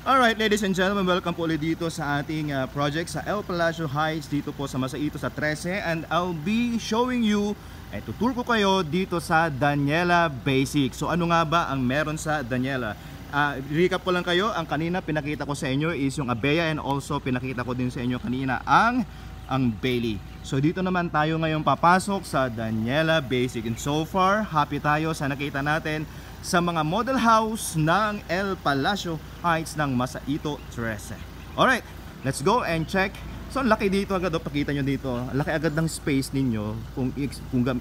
Alright, ladies and gentlemen, welcome po ulit dito sa ating project sa El Palacio Heights dito po sa Masaito sa 13, and I'll be showing you, tutur ko kayo dito sa Daniela Basic. So ano nga ba ang meron sa Daniela? Recap ko lang kayo, ang kanina pinakita ko sa inyo is yung Abea, and also pinakita ko din sa inyo kanina ang Bailey. So dito naman tayo ngayon papasok sa Daniela Basic, and so far happy tayo sa nakita natin sa mga model house ng El Palacio Heights ng Masaito 13. Alright, let's go and check. So laki dito agad, pakita nyo dito, laki agad ng space ninyo kung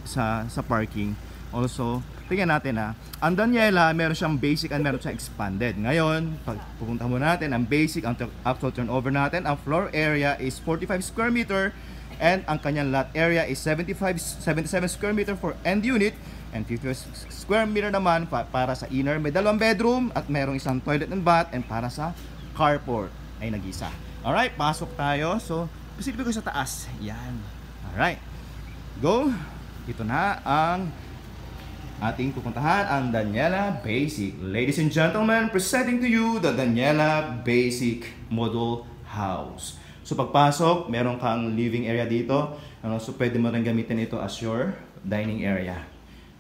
sa parking. Also, tingnan natin ang Daniela meron siyang basic and meron siyang expanded. Ngayon, pag pupunta mo natin ang basic, ang actual turnover natin, ang floor area is 45 square meter and ang kanyang lot area is 77 square meter for end unit, and 50 square meter naman para sa inner. May 2 bedroom at merong isang toilet and bath, and para sa carport ay nag-isa. Alright, pasok tayo. So, pasilipin ko sa taas. Yan. Alright. Go. Ito na ang ating pupuntahan, ang Daniela Basic. Ladies and gentlemen, presenting to you the Daniela Basic Model House. So, pagpasok, meron kang living area dito. So, pwede mo rin gamitin ito as your dining area.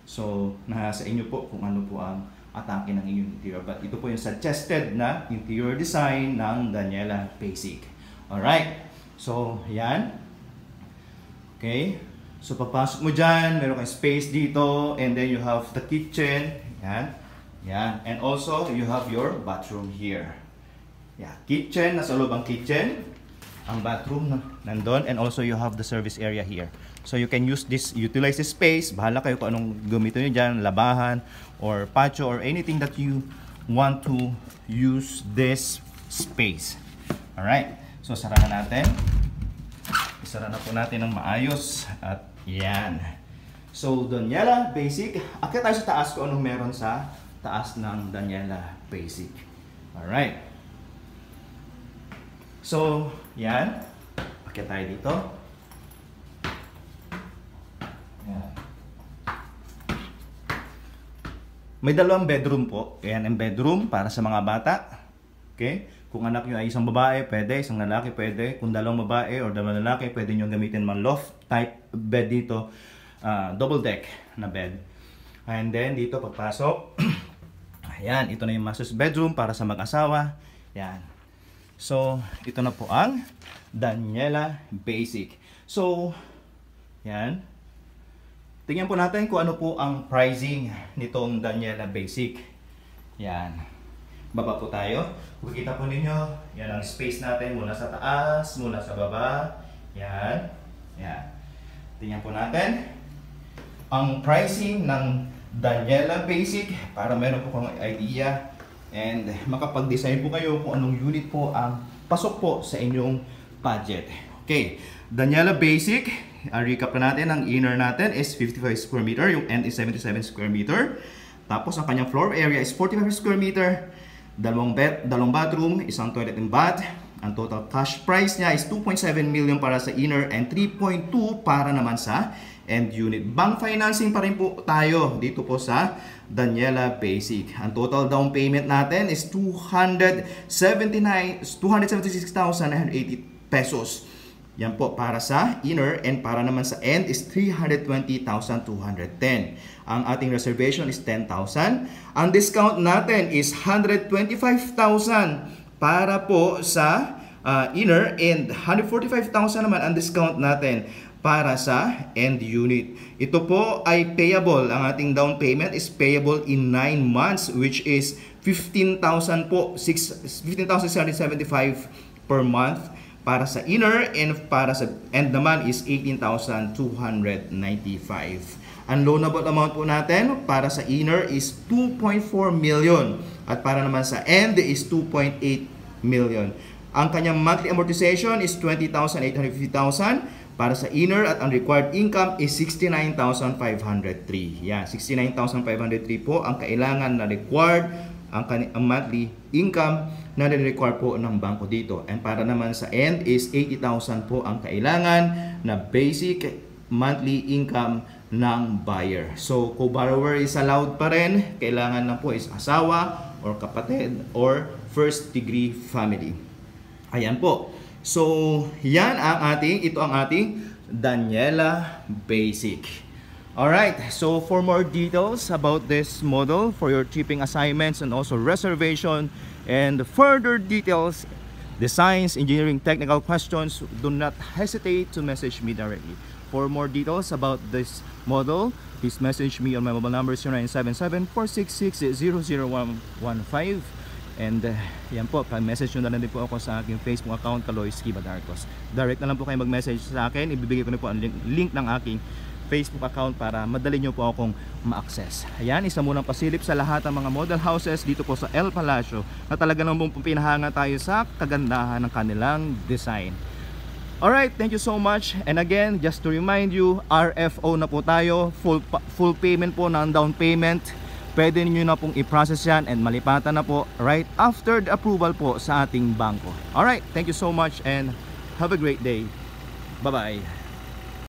So, nasa inyo po kung ano po ang atake ng inyong interior. But ito po yung suggested na interior design ng Daniela Basic. Alright. So, yan. Okay. So, pagpasok mo dyan, meron kang space dito. And then you have the kitchen. Yan. Yan. And also, you have your bathroom here. Yeah. Kitchen. Nasa loob ang kitchen. Ang bathroom nandun. And also, you have the service area here. So you can utilize this space. Bahala kayo kung anong gamitin nyo dyan, labahan or patio or anything that you want to use this space. Alright, so sara na natin. Isara na po natin ng maayos. At yan. So Daniela Basic. Akyat tayo sa taas kung anong meron sa taas ng Daniela Basic. Alright. So yan. Akyat tayo dito. May 2 bedroom po. Ayan ang bedroom para sa mga bata. Okay? Kung anak nyo ay isang babae, pwede. Isang lalaki, pwede. Kung 2 babae or 2 lalaki, pwede nyo gamitin man loft type bed dito. Double deck na bed. And then dito pagpasok. Ayan, ito na yung master's bedroom para sa mag-asawa. Ayan. So, ito na po ang Daniela Basic. So, ayan. Tingnan po natin kung ano po ang pricing nitong Daniela Basic. Yan. Baba po tayo. Kung kita po ninyo, yan ang space natin mula sa taas, mula sa baba. Yan. Yan. Tingnan po natin ang pricing ng Daniela Basic para meron po kong idea and makapag-design po kayo kung anong unit po ang pasok po sa inyong budget. Okay. Daniela Basic. Recap na natin, ang inner natin is 55 square meter, yung end is 77 square meter. Tapos ang kanyang floor area is 45 square meter, 2 bathroom, isang toilet and bath. Ang total cash price niya is 2.7 million para sa inner and 3.2 para naman sa end unit. Bank financing pa rin po tayo dito po sa Daniela Basic. Ang total down payment natin is 276,980 pesos. Yan po para sa inner, and para naman sa end is 320,210. Ang ating reservation is 10,000. Ang discount natin is 125,000 para po sa inner, and 145,000 naman ang discount natin para sa end unit. Ito po ay payable. Ang ating down payment is payable in 9 months, which is 15,000 po, 15,675 per month para sa inner, and para sa end naman is 18,295. Ang loanable amount po natin para sa inner is 2.4 million at para naman sa end is 2.8 million. Ang kanyang monthly amortization is 20,850,000 para sa inner, at ang required income is 69,503. Yan, 69,503 po ang kailangan na required, ang monthly income na require po ng bangko dito. And para naman sa end is 80,000 po ang kailangan na basic monthly income ng buyer. So, co-borrower is allowed pa rin. Kailangan lang po is asawa or kapatid or first degree family. Ayan po. So, ito ang ating Daniela Basic. Alright, so for more details about this model for your shipping assignments and also reservation and further details, designs, engineering, technical questions, do not hesitate to message me directly. For more details about this model, please message me on my mobile number 0977-466-00115. And yan po, message nyo na lang din po ako sa aking Facebook account, Kaloy Skiba Darcos. Direct na lang po kayo mag-message sa akin. Ibibigay ko na po ang link ng aking Facebook account para madali nyo po akong ma-access. Ayan, isa munang pasilip sa lahat ng mga model houses dito po sa El Palacio na talaga namang pinahanga tayo sa kagandahan ng kanilang design. Alright, thank you so much. And again, just to remind you, RFO na po tayo. Full payment po ng down payment. Pwede niyo na pong i-process yan and malipatan na po right after the approval po sa ating bangko. Alright, thank you so much and have a great day. Bye-bye.